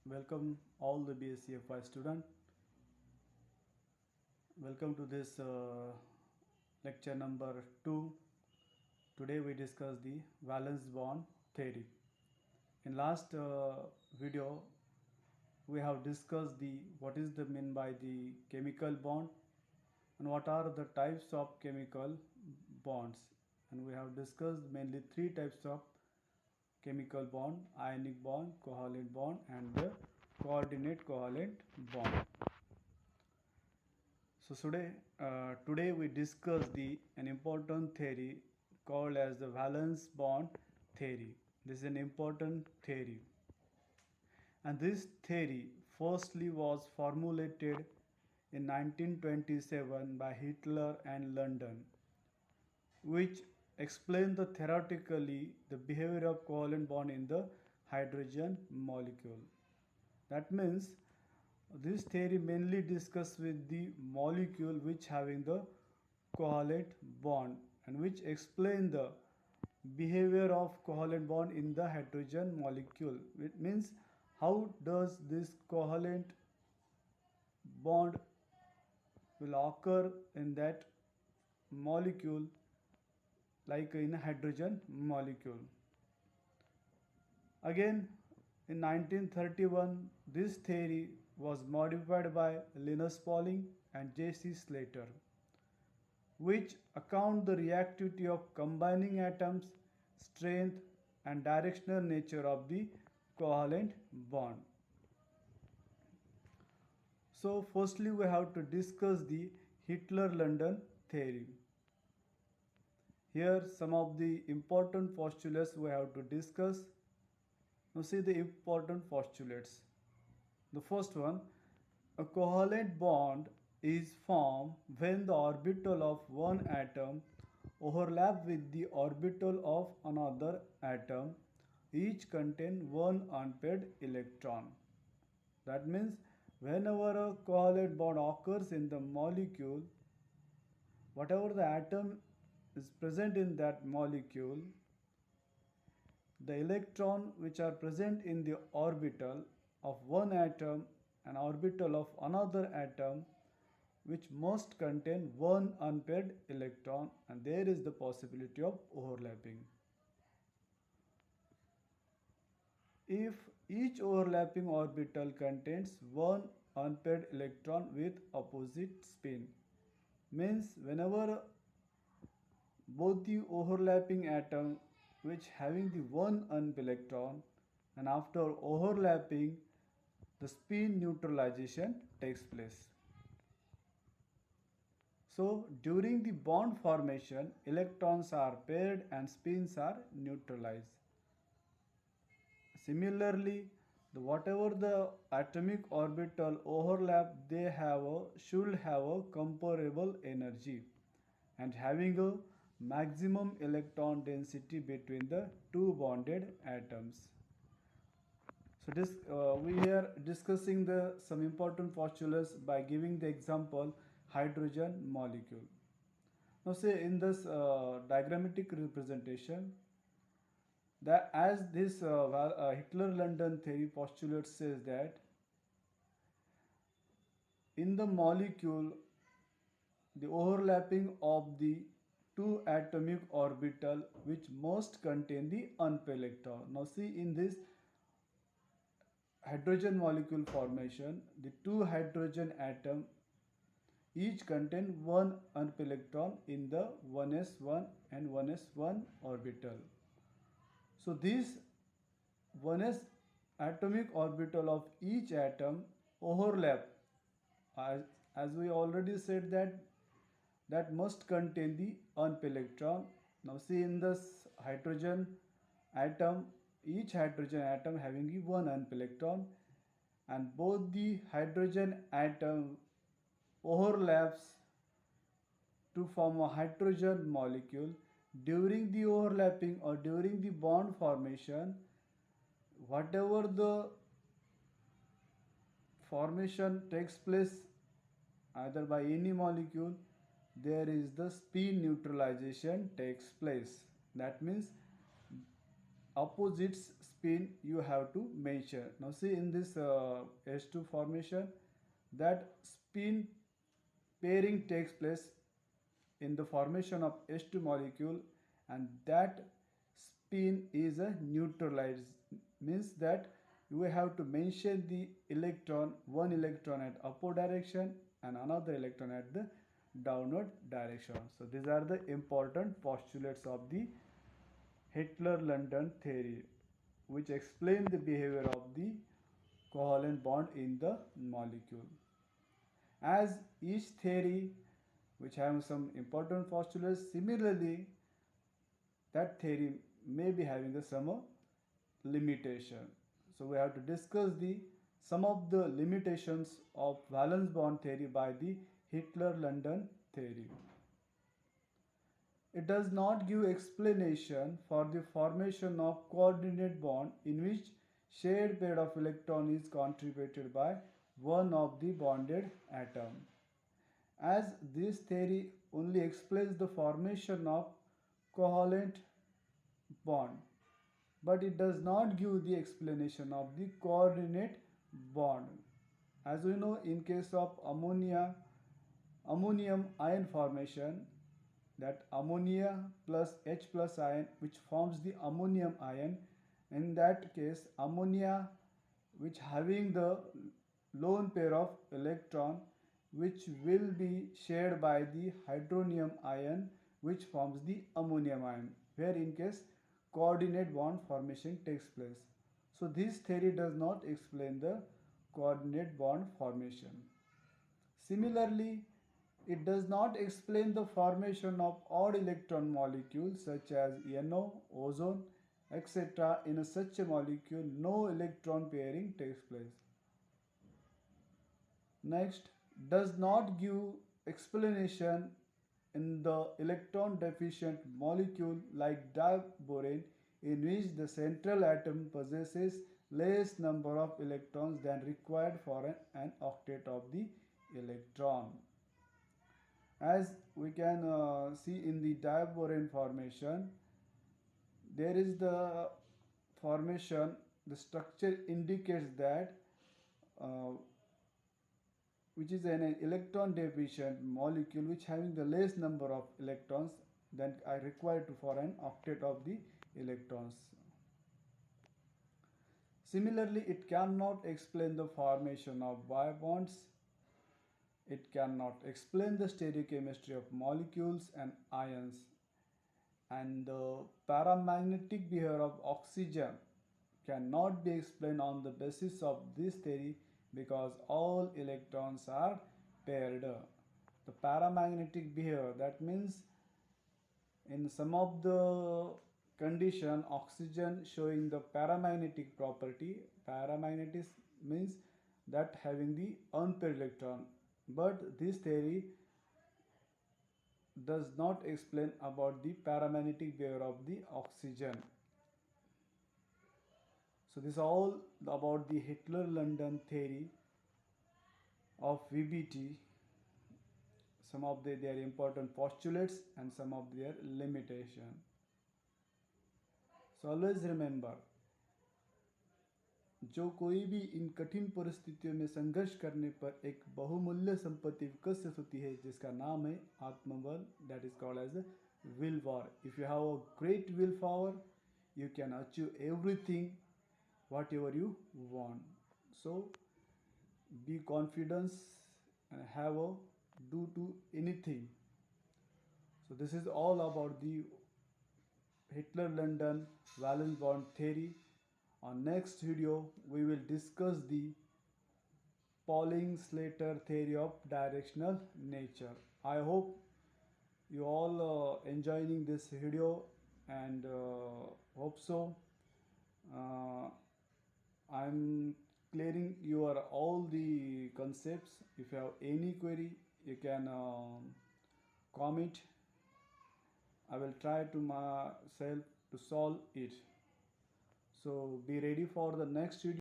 Welcome all the BSCFI student. Welcome to this lecture number 2. Today we discuss the valence bond theory. In last video we have discussed the what is the mean by the chemical bond and what are the types of chemical bonds, and we have discussed mainly three types of chemical bond: ionic bond, covalent bond, and the coordinate covalent bond. So today we discuss an important theory called as the valence bond theory. This is an important theory, and this theory firstly was formulated in 1927 by Hitler and London, which explained theoretically the behavior of covalent bond in the hydrogen molecule. That means this theory mainly discusses with the molecule which having the covalent bond and which explain the behavior of covalent bond in the hydrogen molecule. It means how does this covalent bond will occur in that molecule, like in a hydrogen molecule. Again, in 1931, this theory was modified by Linus Pauling and J.C. Slater, which account the reactivity of combining atoms, strength, and directional nature of the covalent bond. So, firstly, we have to discuss the Hitler-London theory. Here, some of the important postulates we have to discuss. Now, see the important postulates. The first one, a covalent bond is formed when the orbital of one atom overlap with the orbital of another atom, each contain one unpaired electron. That means whenever a covalent bond occurs in the molecule, whatever the atom is present in that molecule, the electron which are present in the orbital of one atom and orbital of another atom, which must contain one unpaired electron, and there is the possibility of overlapping. If each overlapping orbital contains one unpaired electron with opposite spin, means whenever both the overlapping atom which having the one unpaired electron, and after overlapping the spin neutralization takes place. So during the bond formation, electrons are paired and spins are neutralized. Similarly, whatever the atomic orbital overlap, should have a comparable energy and having a maximum electron density between the two bonded atoms. So we are discussing some important postulates by giving the example hydrogen molecule. Now say in this diagrammatic representation, that as this Hitler-London theory postulate says that in the molecule the overlapping of the two atomic orbital which must contain the unpaired electron. Now see in this hydrogen molecule formation, the two hydrogen atom each contain one unpaired electron in the 1s1 and 1s1 orbital. So this 1s atomic orbital of each atom overlap, as we already said that must contain the unpaired electron. Now see in this hydrogen atom, each hydrogen atom having one unpaired electron, and both the hydrogen atom overlaps to form a hydrogen molecule. During the overlapping or during the bond formation, whatever the formation takes place either by any molecule, there is the spin neutralization takes place. That means opposites spin you have to measure. Now see in this H2 formation, that spin pairing takes place in the formation of H2 molecule, and that spin is a neutralized, means that you have to mention the electron, one electron at upward direction and another electron at the downward direction. So these are the important postulates of the Hitler-London theory, which explain the behavior of the covalent bond in the molecule. As each theory which have some important postulates, similarly that theory may be having some limitation. So we have to discuss the some of the limitations of valence bond theory by the Hitler-London theory. It does not give explanation for the formation of coordinate bond in which shared pair of electron is contributed by one of the bonded atom. As this theory only explains the formation of covalent bond, but it does not give the explanation of the coordinate bond. As we know, in case of ammonium ion formation, that ammonia plus H plus ion which forms the ammonium ion, in that case ammonia which having the lone pair of electron which will be shared by the hydronium ion which forms the ammonium ion, where in case coordinate bond formation takes place. So this theory does not explain the coordinate bond formation. Similarly, it does not explain the formation of odd electron molecules such as NO, ozone, etc. In such a molecule, no electron pairing takes place. Next, does not give explanation in the electron deficient molecule like diborane, in which the central atom possesses less number of electrons than required for an octet of the electron. As we can see in the diborane formation, there is the formation, the structure indicates that uh, which is an electron deficient molecule which having the less number of electrons than are required for an octet of the electrons. Similarly, it cannot explain the formation of pi bonds. It cannot explain the stereochemistry of molecules and ions, and the paramagnetic behavior of oxygen cannot be explained on the basis of this theory because all electrons are paired. The paramagnetic behavior, that means in some of the condition oxygen showing the paramagnetic property. Paramagnetic means that having the unpaired electron, but this theory does not explain about the paramagnetic behavior of the oxygen. So this is all about the Hitler-London theory of VBT, some of their important postulates and some of their limitation. So always remember, जो कोई भी इन कठिन परिस्थितियों में संघर्ष करने पर एक बहुमूल्य संपत्ति विकसित होती है जिसका नाम है आत्मबल, that is called as will power. If you have a great willpower, you can achieve everything whatever you want. So be confident and have a do to anything. So this is all about the Hitler-London valence bond theory. On next video, we will discuss the Pauling-Slater theory of directional nature. I hope you all enjoying this video, and hope so. I'm clearing your all the concepts. If you have any query, you can comment. I will try to myself to solve it. So be ready for the next video.